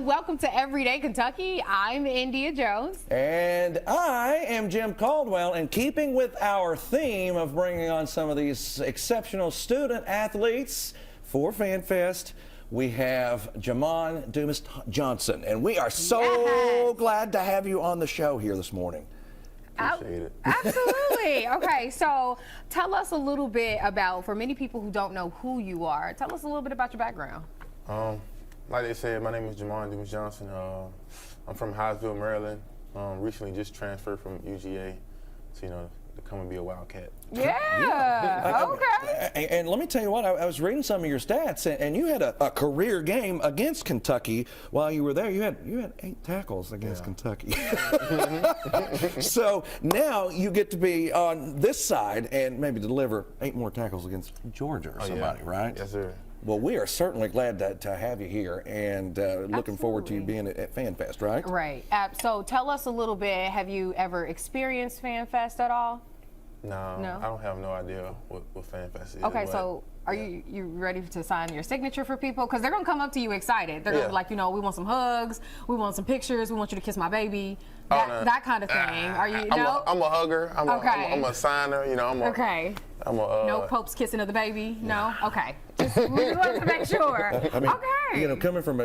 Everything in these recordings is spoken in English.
and welcome to Everyday Kentucky. I'm India Jones. And I am Jim Caldwell, and keeping with our theme of bringing on some of these exceptional student athletes for FanFest, we have Jamon Dumas-Johnson, and we are so glad to have you on the show here this morning. Appreciate it. Absolutely. Okay, so tell us a little bit about, for many people who don't know who you are, tell us a little bit about your background. Like they said, my name is Jamon Dumas-Johnson. I'm from Hyattsville, Maryland. Recently just transferred from UGA to, to come and be a Wildcat. Yeah, okay. And let me tell you what, I was reading some of your stats, and you had a career game against Kentucky while you were there. You had 8 tackles against Kentucky. So now you get to be on this side and maybe deliver 8 more tackles against Georgia or somebody, right? Yes, sir. Well, we are certainly glad to have you here, and looking forward to you being at FanFest, right? Right. So tell us a little bit, have you ever experienced FanFest at all? No, I don't have no idea what FanFest is. Okay, so are you ready to sign your signature for people? Because they're going to come up to you excited. They're going to be like, we want some hugs, we want some pictures, we want you to kiss my baby, that kind of thing. Are you, I'm a hugger, I'm a signer, Okay. No Pope's kissing of the baby? No? Okay. Just, we want to make sure. I mean, okay. Coming from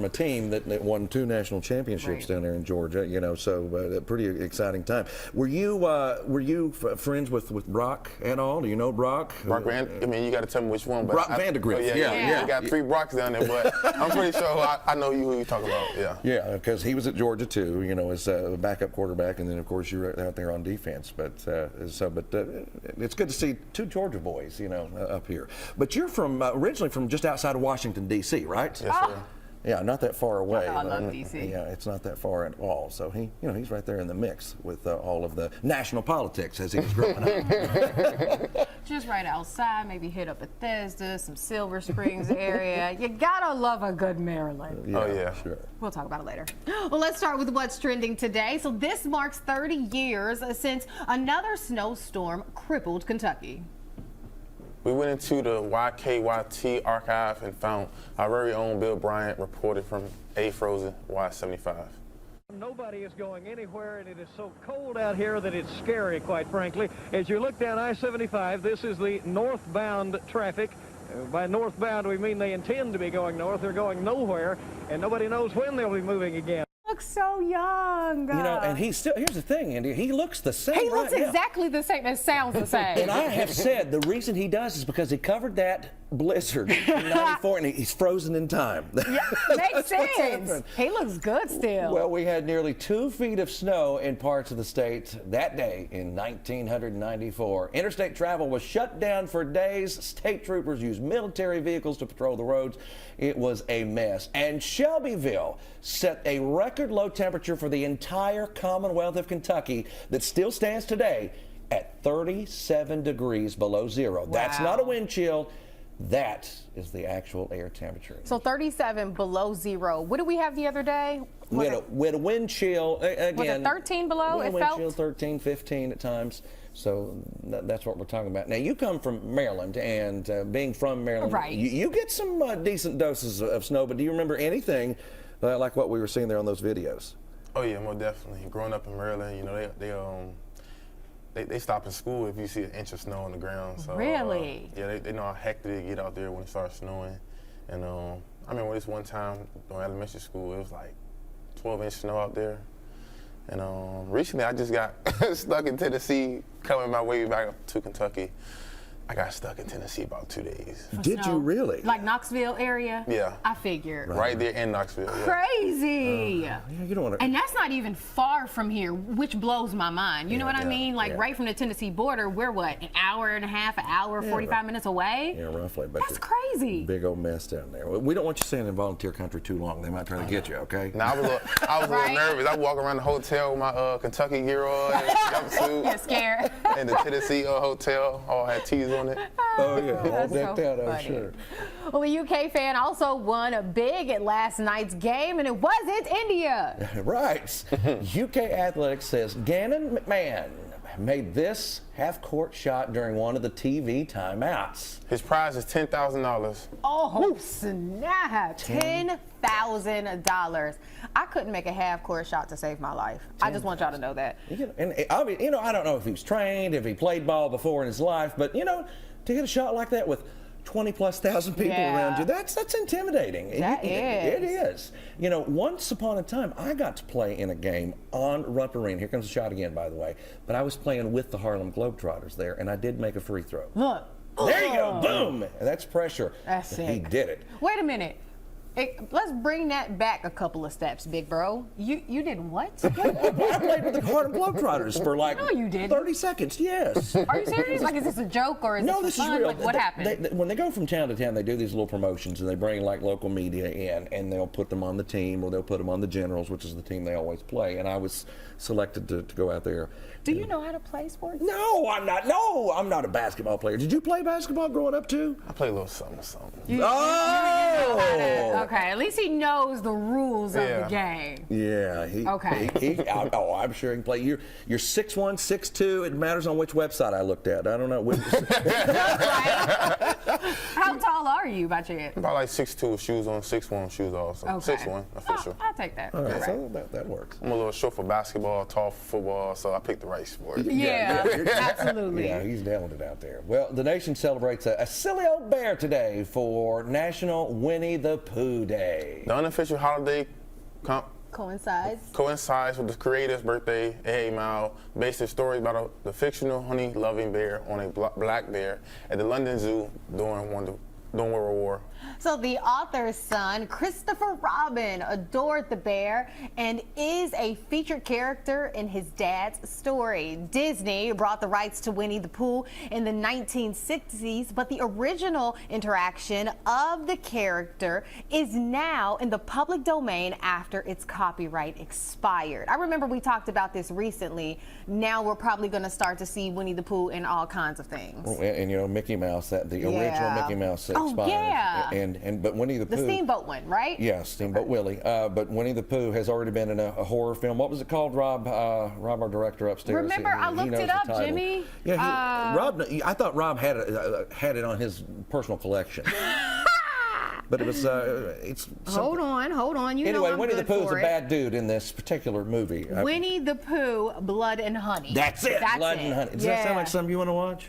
a team that won 2 national championships down there in Georgia, so a pretty exciting time. Were you friends with Brock at all? Do you know Brock? Brock you got to tell me which one. But Brock Vandegrift. Yeah. You got 3 Brocks down there, but I'm pretty sure I know who you talking about. Yeah. Yeah, because he was at Georgia too. As a backup quarterback, and then of course you're out there on defense. But it's good to see 2 Georgia boys, up here. But you're originally from just outside of Washington, D.C., right? Yes, sir. Yeah, not that far away. I love D.C. Yeah, it's not that far at all. So he's right there in the mix with all of the national politics as he was growing up. Just right outside, maybe hit up Bethesda, some Silver Springs area. You gotta love a good Maryland. Yeah, oh yeah, sure. We'll talk about it later. Well, let's start with what's trending today. So this marks 30 years since another snowstorm crippled Kentucky. We went into the YKYT archive and found our very own Bill Bryant reported from a frozen Y-75. Nobody is going anywhere, and it is so cold out here that it's scary, quite frankly. As you look down I-75, this is the northbound traffic. By northbound, we mean they intend to be going north. They're going nowhere, and nobody knows when they'll be moving again. Looks so young. And he's still, here's the thing, Andy, he looks the same. He looks exactly the same and sounds the same. And I have said the reason he does is because he covered that blizzard in '94 and he's frozen in time. Yeah, makes sense. He looks good still. Well, we had nearly 2 feet of snow in parts of the state that day in 1994. Interstate travel was shut down for days. State troopers used military vehicles to patrol the roads. It was a mess. And Shelbyville set a record low temperature for the entire Commonwealth of Kentucky that still stands today at 37 degrees below zero. Wow. That's not a wind chill. That is the actual air temperature. So 37 below zero. What did we have the other day? We had a wind chill, again. Was it 13 below? It wind chill 13, 15 at times. So that's what we're talking about. Now, you come from Maryland, and being from Maryland, you get some decent doses of snow, but do you remember anything like what we were seeing there on those videos? Oh, yeah, most definitely. Growing up in Maryland, they stop in school if you see an inch of snow on the ground. So, really? Yeah, they know how hectic it get out there when it starts snowing. And I remember this one time during elementary school, it was like 12-inch snow out there. And recently I just got stuck in Tennessee coming my way back to Kentucky. I got stuck in Tennessee about 2 days. Did you really? Like Knoxville area? Yeah. I figured. Right there in Knoxville. Yeah. Crazy. Yeah, you don't want to. And that's not even far from here, which blows my mind. You know what I mean? Like right from the Tennessee border, we're what, an hour and a half, an hour, 45 minutes away? Yeah, roughly. But that's crazy. Big old mess down there. We don't want you staying in volunteer country too long. They might try to get you, okay? Now, I was a little nervous. I walk around the hotel with my Kentucky gear on, and jumpsuit. You're scared. And the Tennessee hotel all had T's on it. Oh, yeah, all decked out, I'm sure. Well, a UK fan also won big at last night's game, and it wasn't India. Right. UK Athletics says Gannon McMahon made this half-court shot during one of the TV timeouts. His prize is $10,000. Oh, snap. $10,000. I couldn't make a half-court shot to save my life. I just want y'all to know that. And I mean, I don't know if he was trained, if he played ball before in his life, but, to hit a shot like that with 20,000+ people around you, that's intimidating. It is. Once upon a time, I got to play in a game on Rupp Arena. Here comes the shot again, by the way. But I was playing with the Harlem Globetrotters there, and I did make a free throw. Look. There you go. Boom. That's pressure. That's sick. He did it. Wait a minute. Let's bring that back a couple of steps, big bro. You did what? I played with the Harlem Globetrotters for like No, you didn't. 30 seconds, yes. Are you serious? Like, is this a joke or is No, this this fun? is real. Like, what happened? When they go from town to town, they do these little promotions and they bring like local media in and they'll put them on the team or they'll put them on the Generals, which is the team they always play. And I was selected to go out there. Do you know how to play sports? No, I'm not. No, I'm not a basketball player. Did you play basketball growing up too? I play a little something. Okay, at least he knows the rules of the game. Yeah. I'm sure he can play. You're 6'1", 6'2". It matters on which website I looked at. I don't know. How tall are you, by chance? About like 6'2" with shoes on, 6'1" with shoes off. So Okay. 6'1" official. I'll take that. All right, so that works. I'm a little short for basketball, tall for football, so I picked the right sport. Yeah, absolutely. Yeah, he's down with it out there. Well, the nation celebrates a silly old bear today for National Winnie the Pooh Day. The unofficial holiday Coincides with the creator's birthday, A.A. Mile, based his story about the fictional honey-loving bear on a black bear at the London Zoo during World War. So the author's son, Christopher Robin, adored the bear and is a featured character in his dad's story. Disney brought the rights to Winnie the Pooh in the 1960s, but the original interaction of the character is now in the public domain after its copyright expired. I remember we talked about this recently. Now we're probably going to start to see Winnie the Pooh in all kinds of things. And Mickey Mouse, the original Mickey Mouse expired. Oh, yeah. But Winnie the Pooh. The Steamboat one, right? Yeah, Steamboat Willie. But Winnie the Pooh has already been in a horror film. What was it called, Rob? Rob, our director upstairs. Remember, I looked it up, Jimmy. Yeah, Rob. I thought Rob had it on his personal collection. But it was. It's. Hold on. You know I'm Winnie the good Pooh's for a it. bad dude in this particular movie. Winnie the Pooh, Blood and Honey. That's it. Blood and Honey. Does that sound like something you want to watch?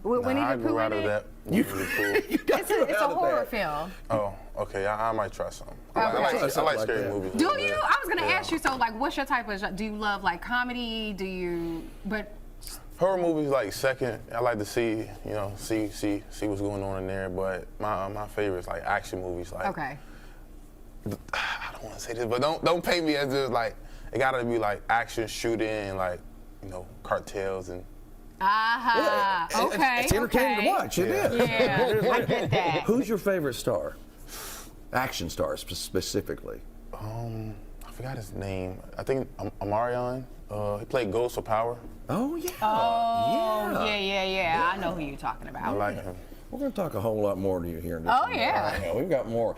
Winnie I the grew Pooh out in of it? that. It's a horror film. Oh, okay. I might try something. Okay. I like like scary that. movies. Do you? I was gonna ask you. So, like, what's your type of? Do you love like comedy? Do you? But Horror movies like second. I like to see what's going on in there. But my favorite is like action movies. Like okay. I don't want to say this, but don't pay me as just like it gotta be like action shooting, like cartels and. Okay. It's entertaining to watch. It is. Yeah, I get that. Who's your favorite star? Action stars specifically. I forgot his name. I think Amarion. He played Ghost of Power. Oh yeah. Oh yeah. I know who you're talking about. I like him. We're going to talk a whole lot more to you here in just Oh, a minute. yeah. All right, we've got more.